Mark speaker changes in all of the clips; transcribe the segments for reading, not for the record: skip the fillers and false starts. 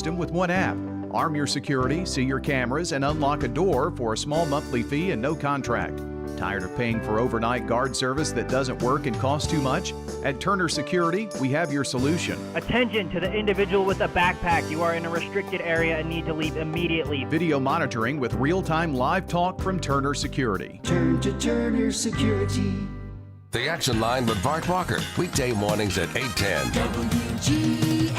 Speaker 1: With one app. Arm your security, see your cameras, and unlock a door for a small monthly fee and no contract. Tired of paying for overnight guard service that doesn't work and costs too much? At Turner Security, we have your solution.
Speaker 2: Attention to the individual with a backpack. You are in a restricted area and need to leave immediately.
Speaker 1: Video monitoring with real-time live talk from Turner Security.
Speaker 3: Turn to Turner Security.
Speaker 4: The Action Line with Bart Walker. Weekday mornings at 8:10.
Speaker 3: WGNS,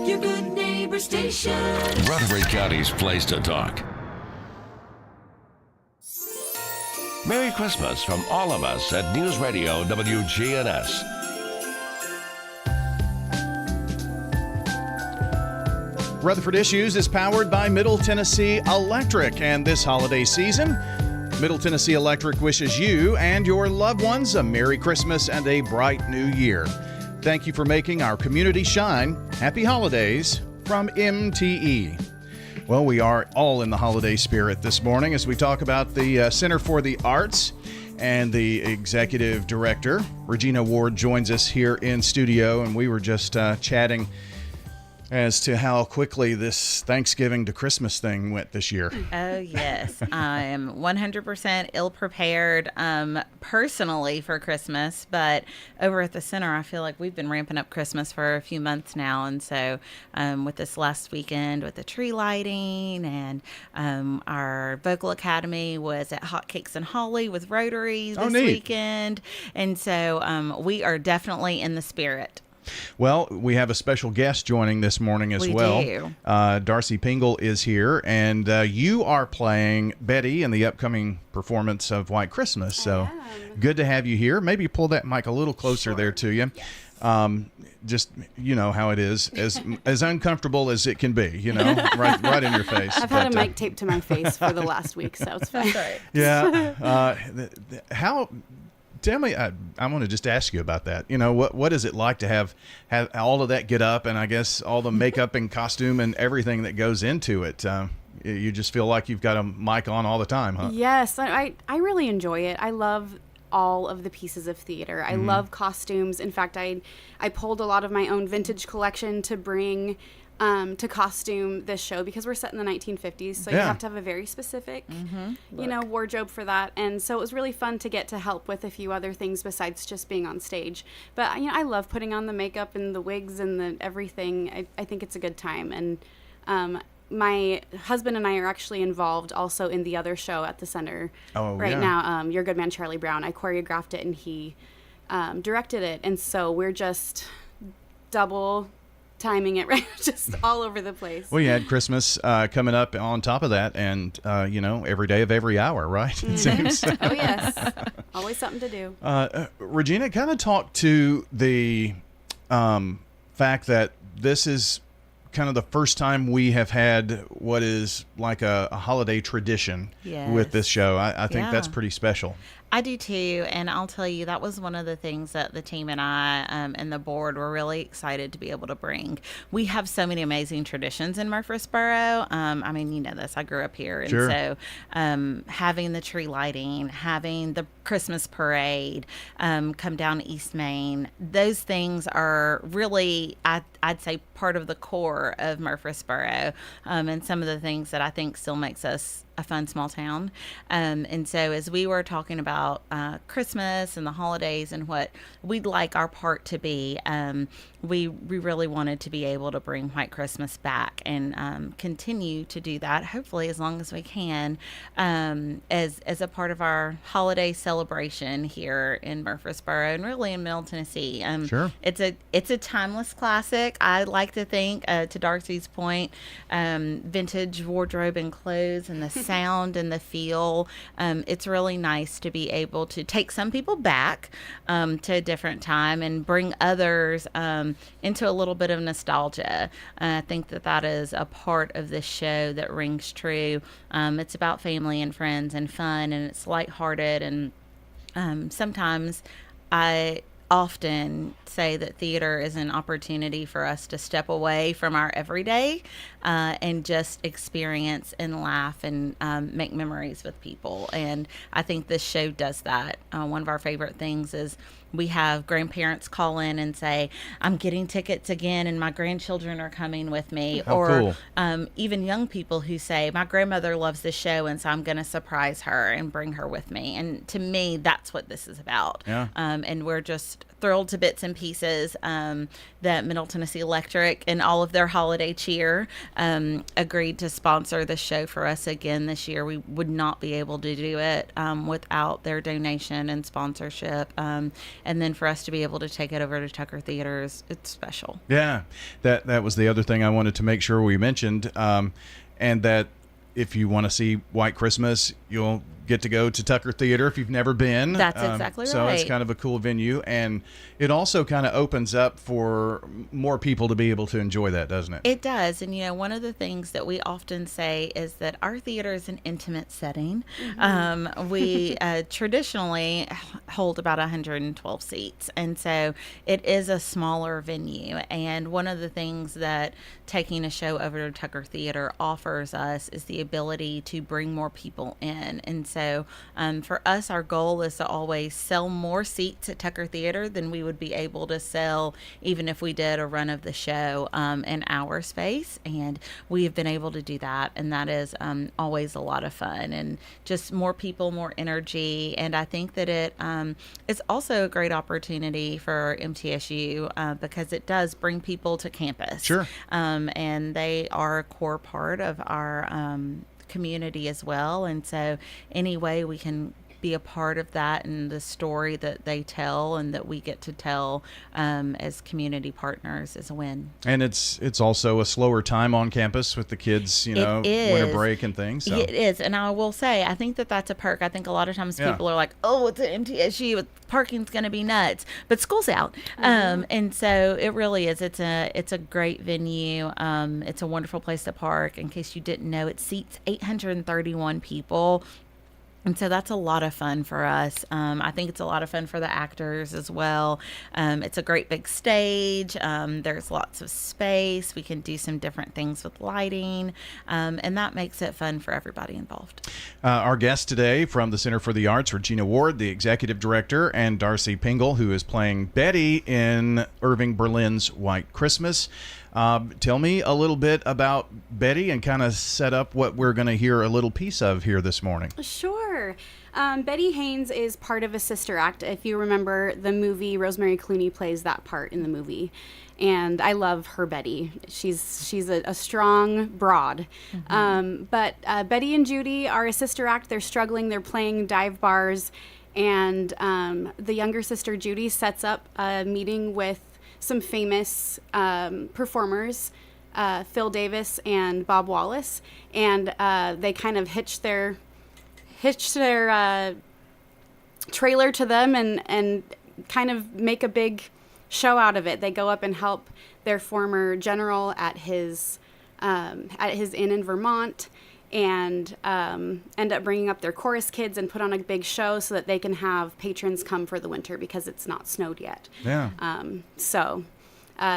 Speaker 3: your good neighbor station.
Speaker 4: Rutherford County's place to talk. Merry Christmas from all of us at News Radio WGNS.
Speaker 1: Rutherford Issues is powered by Middle Tennessee Electric, and this holiday season, Middle Tennessee Electric wishes you and your loved ones a Merry Christmas and a bright new year. Thank you for making our community shine. Happy holidays from MTE. Well, we are all in the holiday spirit this morning as we talk about the Center for the Arts, and the executive director, Regina Ward, joins us here in studio, and we were just chatting as to how quickly this Thanksgiving to Christmas thing went this year.
Speaker 5: Oh, yes. I am 100% ill-prepared personally for Christmas, but over at the center, I feel like we've been ramping up Christmas for a few months now, and so with this last weekend with the tree lighting, and our vocal academy was at Hotcakes and Holly with Rotary this weekend, and so we are definitely in the spirit.
Speaker 1: Well, we have a special guest joining this morning as well.
Speaker 5: Do.
Speaker 1: Darcy Pingle is here, and you are playing Betty in the upcoming performance of White Christmas. So good to have you here. Maybe pull that mic a little closer there to you. Yes. Just, you know how it is, as uncomfortable as it can be, you know, right in your face.
Speaker 6: I've had a mic taped to my face for the last week, so it's fine.
Speaker 1: Yeah. Tell me, I want to just ask you about that. You know, what is it like to have all of that get up, and I guess all the makeup and costume and everything that goes into it? You just feel like you've got a mic on all the time, huh?
Speaker 6: Yes, I really enjoy it. I love all of the pieces of theater. I love costumes. In fact, I pulled a lot of my own vintage collection to bring to costume this show, because we're set in the 1950s, so you have to have a very specific, wardrobe for that. And so it was really fun to get to help with a few other things besides just being on stage. But I love putting on the makeup and the wigs and the everything. I think it's a good time. And my husband and I are actually involved also in the other show at the center now. Your Good Man Charlie Brown. I choreographed it and he directed it, and so we're just double timing it, right? Just all over the place.
Speaker 1: Well, you had Christmas coming up on top of that, and every day of every hour, right? It seems.
Speaker 6: Oh yes, always something to do.
Speaker 1: Regina, kind of talk to the fact that this is kind of the first time we have had what is like a holiday tradition with this show. I think that's pretty special.
Speaker 5: I do too, and I'll tell you, that was one of the things that the team and I and the board were really excited to be able to bring. We have so many amazing traditions in Murfreesboro. I mean, you know this, I grew up here, and so having the tree lighting, having the Christmas parade come down East Main, those things are really, I'd say, part of the core of Murfreesboro, and some of the things that I think still makes us a fun small town. And so as we were talking about Christmas and the holidays and what we'd like our part to be, we really wanted to be able to bring White Christmas back and continue to do that, hopefully as long as we can, as a part of our holiday celebration here in Murfreesboro and really in Middle Tennessee. It's a timeless classic. I like to think, to Darcy's point, vintage wardrobe and clothes and the sound and the feel. It's really nice to be able to take some people back to a different time and bring others into a little bit of nostalgia. I think that is a part of this show that rings true. It's about family and friends and fun, and it's lighthearted, and sometimes I often say that theater is an opportunity for us to step away from our everyday and just experience and laugh and make memories with people. And I think this show does that. One of our favorite things is We have grandparents call in and say, I'm getting tickets again and my grandchildren are coming with me.
Speaker 1: How cool.
Speaker 5: Even young people who say, my grandmother loves this show and so I'm going to surprise her and bring her with me. And to me, that's what this is about.
Speaker 1: Yeah.
Speaker 5: And we're just thrilled to bits and pieces that Middle Tennessee Electric and all of their holiday cheer agreed to sponsor the show for us again this year. We would not be able to do it without their donation and sponsorship. And then for us to be able to take it over to Tucker Theaters, it's special.
Speaker 1: Yeah, that was the other thing I wanted to make sure we mentioned, and that if you want to see White Christmas, you'll get to go to Tucker Theater if you've never been.
Speaker 5: That's exactly right.
Speaker 1: So it's kind of a cool venue, and it also kind of opens up for more people to be able to enjoy that, doesn't it?
Speaker 5: It does. And, one of the things that we often say is that our theater is an intimate setting. We traditionally hold about 112 seats. And so it is a smaller venue. And one of the things that taking a show over to Tucker Theater offers us is the ability to bring more people in. And so for us, our goal is to always sell more seats at Tucker Theater than we would be able to sell even if we did a run of the show in our space. And we have been able to do that. And that is always a lot of fun and just more people, more energy. And I think that it is also a great opportunity for MTSU because it does bring people to campus.
Speaker 1: Sure.
Speaker 5: And they are a core part of our community as well. And so any way we can be a part of that and the story that they tell and that we get to tell as community partners is a win.
Speaker 1: And it's also a slower time on campus with the kids, winter break and things. So.
Speaker 5: It is. And I will say, I think that that's a perk. I think a lot of times people are like, oh, it's an MTSU, parking's going to be nuts, but school's out. And so it really is. It's a great venue. It's a wonderful place to park. In case you didn't know, it seats 831 people. And so that's a lot of fun for us. I think it's a lot of fun for the actors as well. It's a great big stage. There's lots of space. We can do some different things with lighting. And that makes it fun for everybody involved.
Speaker 1: Our guest today from the Center for the Arts, Regina Ward, the executive director, and Darcy Pingle, who is playing Betty in Irving Berlin's White Christmas. Tell me a little bit about Betty and kind of set up what we're going to hear a little piece of here this morning.
Speaker 6: Sure. Betty Haynes is part of a sister act. If you remember the movie, Rosemary Clooney plays that part in the movie. And I love her Betty. She's a strong broad. But Betty and Judy are a sister act. They're struggling. They're playing dive bars. And the younger sister, Judy, sets up a meeting with some famous performers, Phil Davis and Bob Wallace, and they kind of hitch their trailer to them and kind of make a big show out of it. They go up and help their former general at his inn in Vermont, and end up bringing up their chorus kids and put on a big show so that they can have patrons come for the winter because it's not snowed yet.
Speaker 1: Yeah.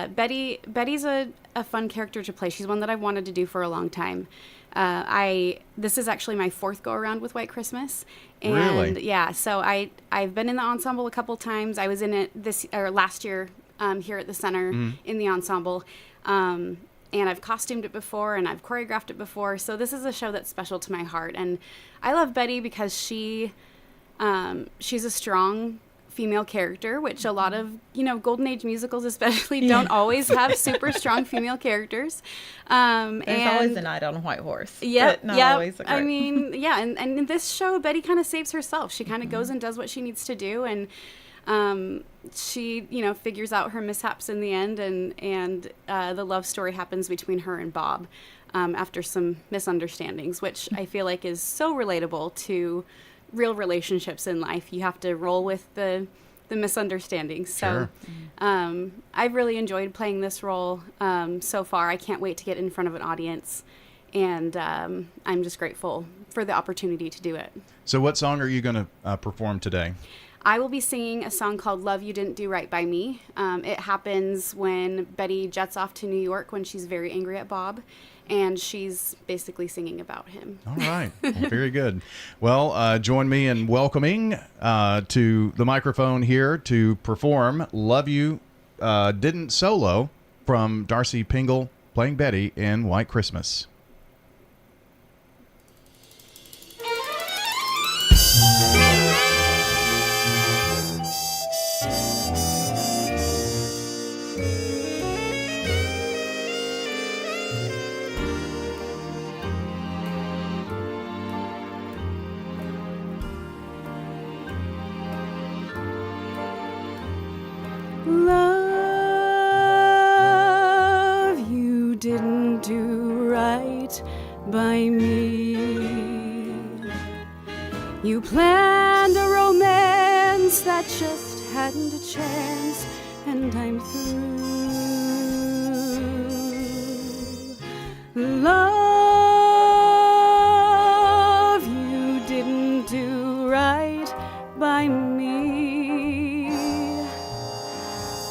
Speaker 6: Betty's a fun character to play. She's one that I've wanted to do for a long time. This is actually my fourth go around with White Christmas. And
Speaker 1: really?
Speaker 6: Yeah, so I've been in the ensemble a couple times. I was in it last year here at the center in the ensemble. And I've costumed it before and I've choreographed it before. So this is a show that's special to my heart. And I love Betty because she's a strong female character, which a lot of, Golden Age musicals especially don't always have super strong female characters.
Speaker 5: There's always a knight on a white horse.
Speaker 6: Yeah.
Speaker 5: Always a great.
Speaker 6: I mean, yeah. And in this show, Betty kind of saves herself. She kind of goes and does what she needs to do. And she, figures out her mishaps in the end, and the love story happens between her and Bob after some misunderstandings, which I feel like is so relatable to real relationships in life. You have to roll with the misunderstandings. So I've really enjoyed playing this role so far. I can't wait to get in front of an audience, and I'm just grateful for the opportunity to do it.
Speaker 1: So what song are you going to perform today?
Speaker 6: I will be singing a song called Love You Didn't Do Right by Me. It happens when Betty jets off to New York when she's very angry at Bob, and she's basically singing about him.
Speaker 1: All right. Well, very good. Well, join me in welcoming to the microphone here to perform Love You Didn't Solo from Darcy Pingle playing Betty in White Christmas.
Speaker 6: Love, you didn't do right by me. You planned a romance that just hadn't a chance, and I'm through. Love, you didn't do right by me.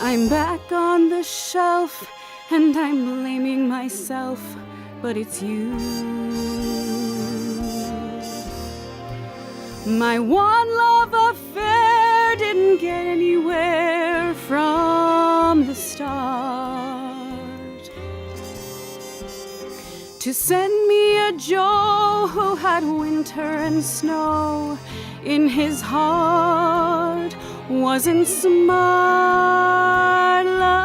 Speaker 6: I'm back on the shelf, and I'm blaming myself, but it's you. My one love affair didn't get anywhere from the start. To send me a Joe who had winter and snow in his heart wasn't smart. Love,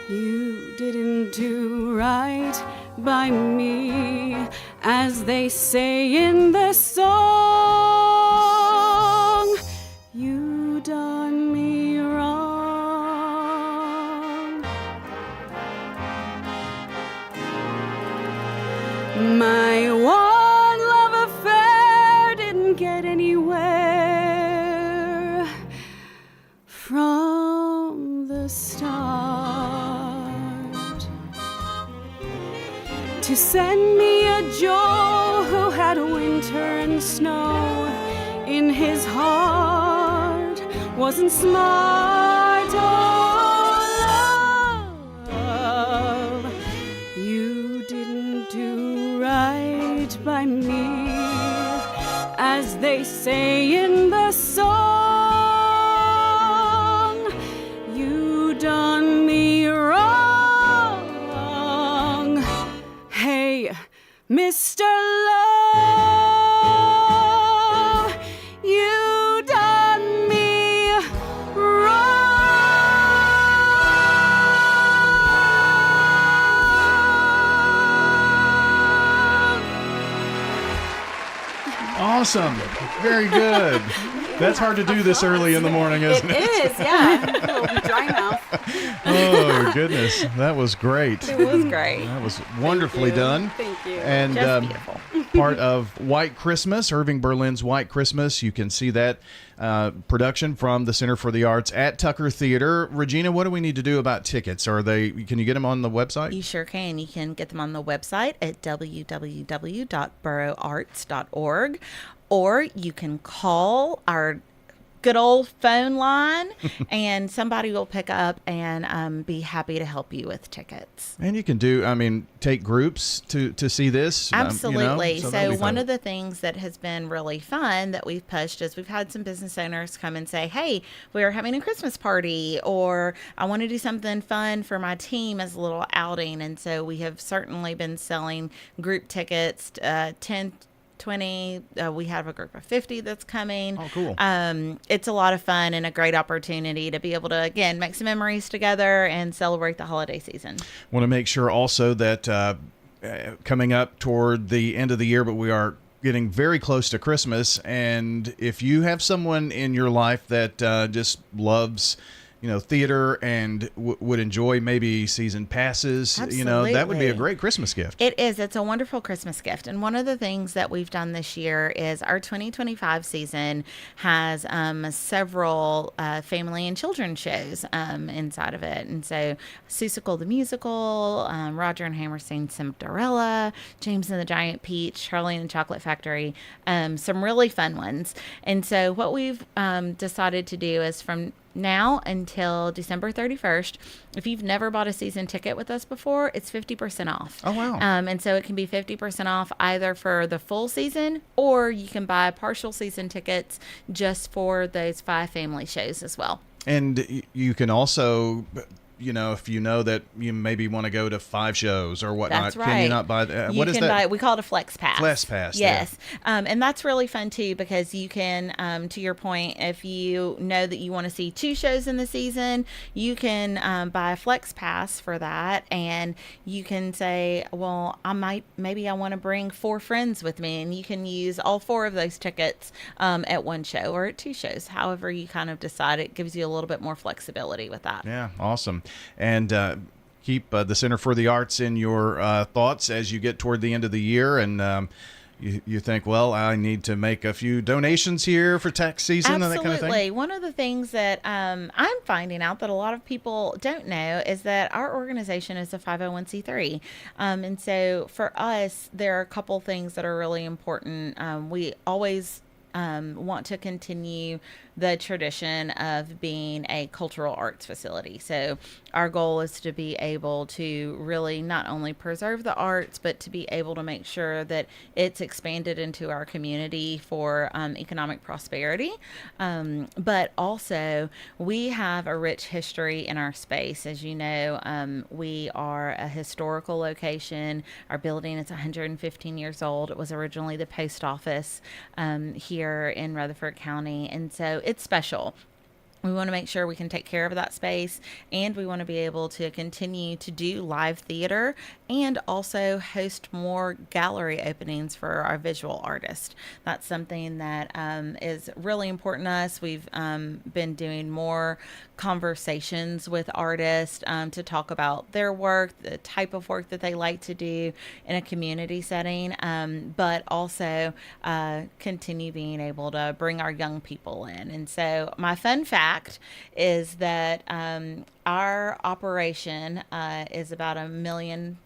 Speaker 6: you didn't do right by me, as they say in the song. You done me wrong. My one love affair didn't get anywhere from the start. To send me a Joe who had winter and snow in his heart wasn't smart. Oh, love, you didn't do right by me, as they say in the song. You done me wrong. Hey, Mr. Love, you done me wrong.
Speaker 1: Awesome. Very good. That's hard to do this early in the morning, isn't it?
Speaker 6: It is, yeah. A little dry mouth.
Speaker 1: Oh, goodness. That was great.
Speaker 5: It was great.
Speaker 1: That was wonderfully done.
Speaker 6: Thank you.
Speaker 1: And
Speaker 5: Just beautiful.
Speaker 1: part of White Christmas, Irving Berlin's White Christmas. You can see that production from the Center for the Arts at Tucker Theater. Regina, what do we need to do about tickets? Can you get them on the website?
Speaker 5: You sure can. You can get them on the website at www.borougharts.org, or you can call our good old phone line and somebody will pick up and be happy to help you with tickets.
Speaker 1: And you can take groups to see this.
Speaker 5: Absolutely.
Speaker 1: So that'd
Speaker 5: So
Speaker 1: be
Speaker 5: one
Speaker 1: fun.
Speaker 5: of the things that has been really fun that we've pushed is we've had some business owners come and say, hey, we are having a Christmas party, or I want to do something fun for my team as a little outing. And so we have certainly been selling group tickets, 10, 20. We have a group of 50 that's coming.
Speaker 1: Oh, cool.
Speaker 5: It's a lot of fun and a great opportunity to be able to, again, make some memories together and celebrate the holiday season.
Speaker 1: Want to make sure also that coming up toward the end of the year, but we are getting very close to Christmas. And if you have someone in your life that just loves theater and would enjoy maybe season passes, that would be a great Christmas gift.
Speaker 5: It is. It's a wonderful Christmas gift. And one of the things that we've done this year is our 2025 season has several family and children shows inside of it. And so Seussical the Musical, Roger and Hammerstein's Cinderella, James and the Giant Peach, Charlie and the Chocolate Factory, some really fun ones. And so what we've decided to do is from now until December 31st, if you've never bought a season ticket with us before, it's 50% off.
Speaker 1: Oh, wow.
Speaker 5: And so it can be 50% off either for the full season, or you can buy partial season tickets just for those 5 family shows as well.
Speaker 1: And you can also, if you know that you maybe want to go to 5 shows or whatnot,
Speaker 5: that's right.
Speaker 1: Can you not buy that? What is that?
Speaker 5: We call it a flex pass.
Speaker 1: Flex pass.
Speaker 5: Yes. Yeah. And that's really fun too, because you can, to your point, if you know that you want to see 2 shows in the season, you can buy a flex pass for that. And you can say, well, maybe I want to bring 4 friends with me, and you can use all 4 of those tickets at 1 show or at 2 shows. However you kind of decide. It gives you a little bit more flexibility with that.
Speaker 1: Yeah. Awesome. And keep the Center for the Arts in your thoughts as you get toward the end of the year, and you think, well, I need to make a few donations here for tax season.
Speaker 5: Absolutely.
Speaker 1: And that kind of thing.
Speaker 5: One of the things that I'm finding out that a lot of people don't know is that our organization is a 501c3. And so for us, there are a couple things that are really important. We always want to continue the tradition of being a cultural arts facility. So our goal is to be able to really not only preserve the arts, but to be able to make sure that it's expanded into our community for economic prosperity. But also, we have a rich history in our space. As you know, we are a historical location. Our building is 115 years old. It was originally the post office here in Rutherford County. And so it's special. We want to make sure we can take care of that space, and we want to be able to continue to do live theater and also host more gallery openings for our visual artists. That's something that is really important to us. We've been doing more conversations with artists to talk about their work, the type of work that they like to do in a community setting, but also continue being able to bring our young people in. And so my fun fact is that our operation is about $1.2 million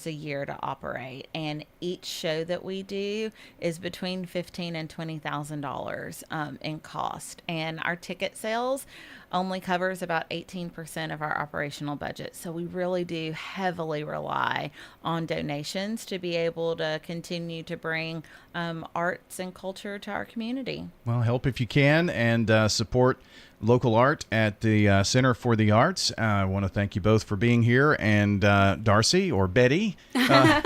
Speaker 5: a year to operate, and each show that we do is between $15,000 and $20,000 in cost, and our ticket sales only covers about 18% of our operational budget. So we really do heavily rely on donations to be able to continue to bring arts and culture to our community.
Speaker 1: Well, help if you can, and support local art at the Center for the Arts. I want to thank you both for being here, and Darcy or Betty, have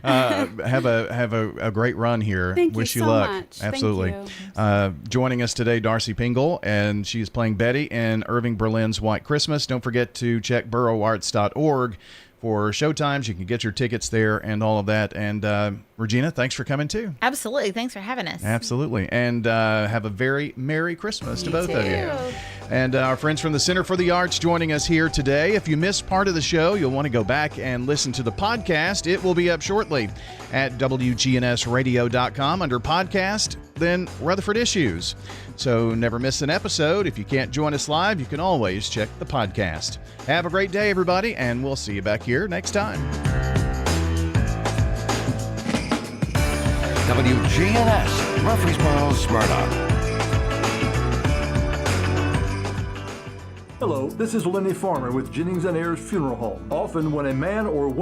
Speaker 1: a great run here.
Speaker 6: Thank
Speaker 1: Wish
Speaker 6: you
Speaker 1: you
Speaker 6: so
Speaker 1: luck.
Speaker 6: much.
Speaker 1: Absolutely.
Speaker 6: Thank you.
Speaker 1: Joining us today, Darcy Pingle, and she's playing Betty in Irving Berlin's White Christmas. Don't forget to check borougharts.org for showtimes. You can get your tickets there and all of that. And Regina, thanks for coming too.
Speaker 5: Absolutely. Thanks for having us.
Speaker 1: Absolutely. And have a very Merry Christmas to both of you. And our friends from the Center for the Arts joining us here today. If you missed part of the show, you'll want to go back and listen to the podcast. It will be up shortly at wgnsradio.com under podcast, then Rutherford Issues. So never miss an episode. If you can't join us live, you can always check the podcast. Have a great day, everybody, and we'll see you back here next time.
Speaker 4: WGNS, Murfreesboro, Smyrna.
Speaker 7: Hello, this is Lenny Farmer with Jennings & Ayers Funeral Home. Often when a man or woman